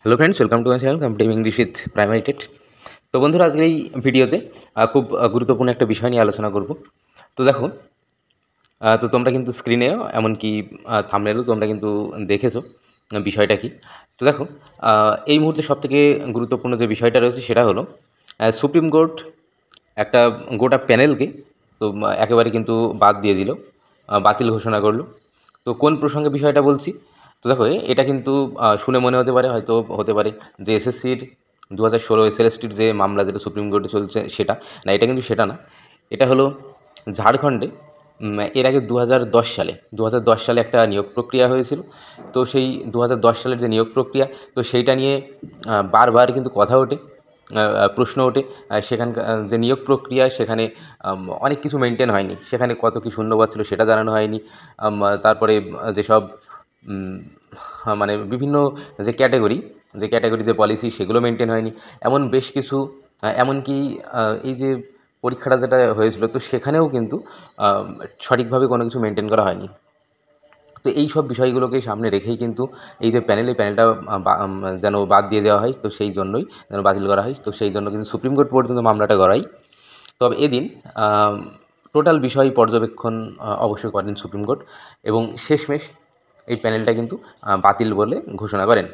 Hello friends, welcome to my channel competitive English with primary TET. তো বন্ধুরা, আজকের এই ভিডিওতে খুব গুরুত্বপূর্ণ একটা বিষয় নিয়ে আলোচনা করব। তো দেখো, তো তোমরা কিন্তু স্ক্রিনেও এমনকি থাম্বনেলও তোমরা কিন্তু দেখেছো বিষয়টা কি। তো দেখো, এই মুহূর্তে সবথেকে গুরুত্বপূর্ণ যে বিষয়টা রয়েছে সেটা হলো সুপ্রিম কোর্ট একটা গোটা প্যানেলকে তো একেবারে কিন্তু বাদ দিয়ে দিল, বাতিল ঘোষণা করলো। তো কোন প্রসঙ্গে বিষয়টা বলছি? তো দেখো, এটা কিন্তু শুনে মনে হতে পারে, হয়তো হতে পারে যে এসএসসির 2016 এসএলএসটির যে মামলা যেটা সুপ্রিম কোর্টে চলছে সেটা না। এটা কিন্তু সেটা না। এটা হলো ঝাড়খণ্ডে এর আগে 2010 সালে একটা নিয়োগ প্রক্রিয়া হয়েছিল। তো সেই 2010 সালের যে নিয়োগ প্রক্রিয়া, তো সেইটা নিয়ে বারবার কিন্তু কথা ওঠে, প্রশ্ন ওঠে। সেখানকার যে নিয়োগ প্রক্রিয়া সেখানে অনেক কিছু মেনটেন হয়নি। সেখানে কত কী শূন্যপদ ছিল সেটা জানানো হয়নি। তারপরে যেসব মানে বিভিন্ন যে ক্যাটাগরিতে পলিসি সেগুলো মেনটেন হয়নি। এমন বেশ কিছু, এমনকি এই যে পরীক্ষাটা যেটা হয়েছিল তো সেখানেও কিন্তু সঠিকভাবে কোনো কিছু মেনটেন করা হয়নি। তো এই সব বিষয়গুলোকে সামনে রেখেই কিন্তু এই যে প্যানেলটা যেন বাদ দিয়ে দেওয়া হয়, তো সেই জন্যই যেন বাতিল করা হয়। তো সেই জন্য কিন্তু সুপ্রিম কোর্ট পর্যন্ত মামলাটা গড়াই। তবে এদিন টোটাল বিষয় পর্যবেক্ষণ অবশ্যই করেন সুপ্রিম কোর্ট, এবং শেষমেশ এই প্যানেলটা কিন্তু বাতিল বলে ঘোষণা করেন।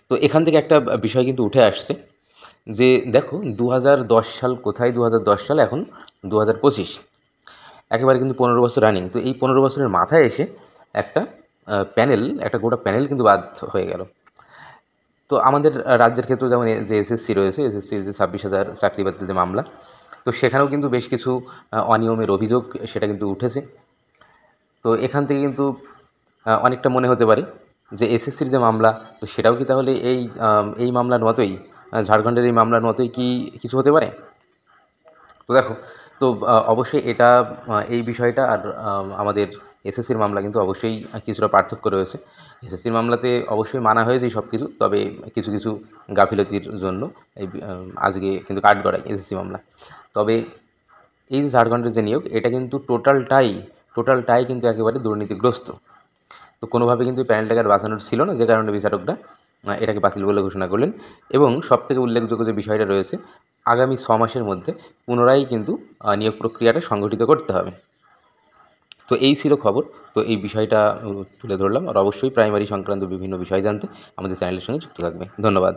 তো এখান থেকে একটা বিষয় কিন্তু উঠে আসছে যে দেখো, 2010 সাল কোথায়, 2010 সাল এখন 2025, একেবারে কিন্তু 15 বছর রানিং। তো এই 15 বছরের মাথায় এসে একটা একটা গোটা প্যানেল কিন্তু বাদ হয়ে গেল। তো আমাদের রাজ্যের ক্ষেত্রেও যেমন যে এসএসসি রয়েছে, এসএসসির যে 26,000 চাকরি বাতিল যে মামলা, তো সেখানেও কিন্তু বেশ কিছু অনিয়মের অভিযোগ সেটা কিন্তু উঠেছে। তো এখান থেকে কিন্তু অনেকটা মনে হতে পারে যে এসএসসির যে মামলা, তো সেটাও কি তাহলে এই মামলার মতোই, ঝাড়খণ্ডের এই মামলার মতোই কি কিছু হতে পারে? তো দেখো, তো অবশ্যই এটা এই বিষয়টা আর আমাদের এসএসসির মামলা কিন্তু অবশ্যই কিছুটা পার্থক্য রয়েছে। এসএসসির মামলাতে অবশ্যই মানা হয়েছে সব কিছু, তবে কিছু কিছু গাফিলতির জন্য আজকে কিন্তু কাঠগড়ায় এসএসসি মামলা। তবে এই যে ঝাড়খণ্ডের যে নিয়োগ, এটা কিন্তু টোটালটাই কিন্তু একেবারে দুর্নীতিগ্রস্ত। তো কোনোভাবে কিন্তু প্যানেলটাকে আর বাঁচানোর ছিল না, যে কারণে বিচারকরা এটাকে বাতিল বলে ঘোষণা করলেন। এবং সবথেকে উল্লেখযোগ্য যে বিষয়টা রয়েছে, আগামী 6 মাসের মধ্যে পুনরায় কিন্তু নিয়োগ প্রক্রিয়াটা সংগঠিত করতে হবে। তো এই ছিল খবর। তো এই বিষয়টা তুলে ধরলাম। আর অবশ্যই প্রাইমারি সংক্রান্ত বিভিন্ন বিষয় জানতে আমাদের চ্যানেলের সঙ্গে যুক্ত থাকবে। ধন্যবাদ।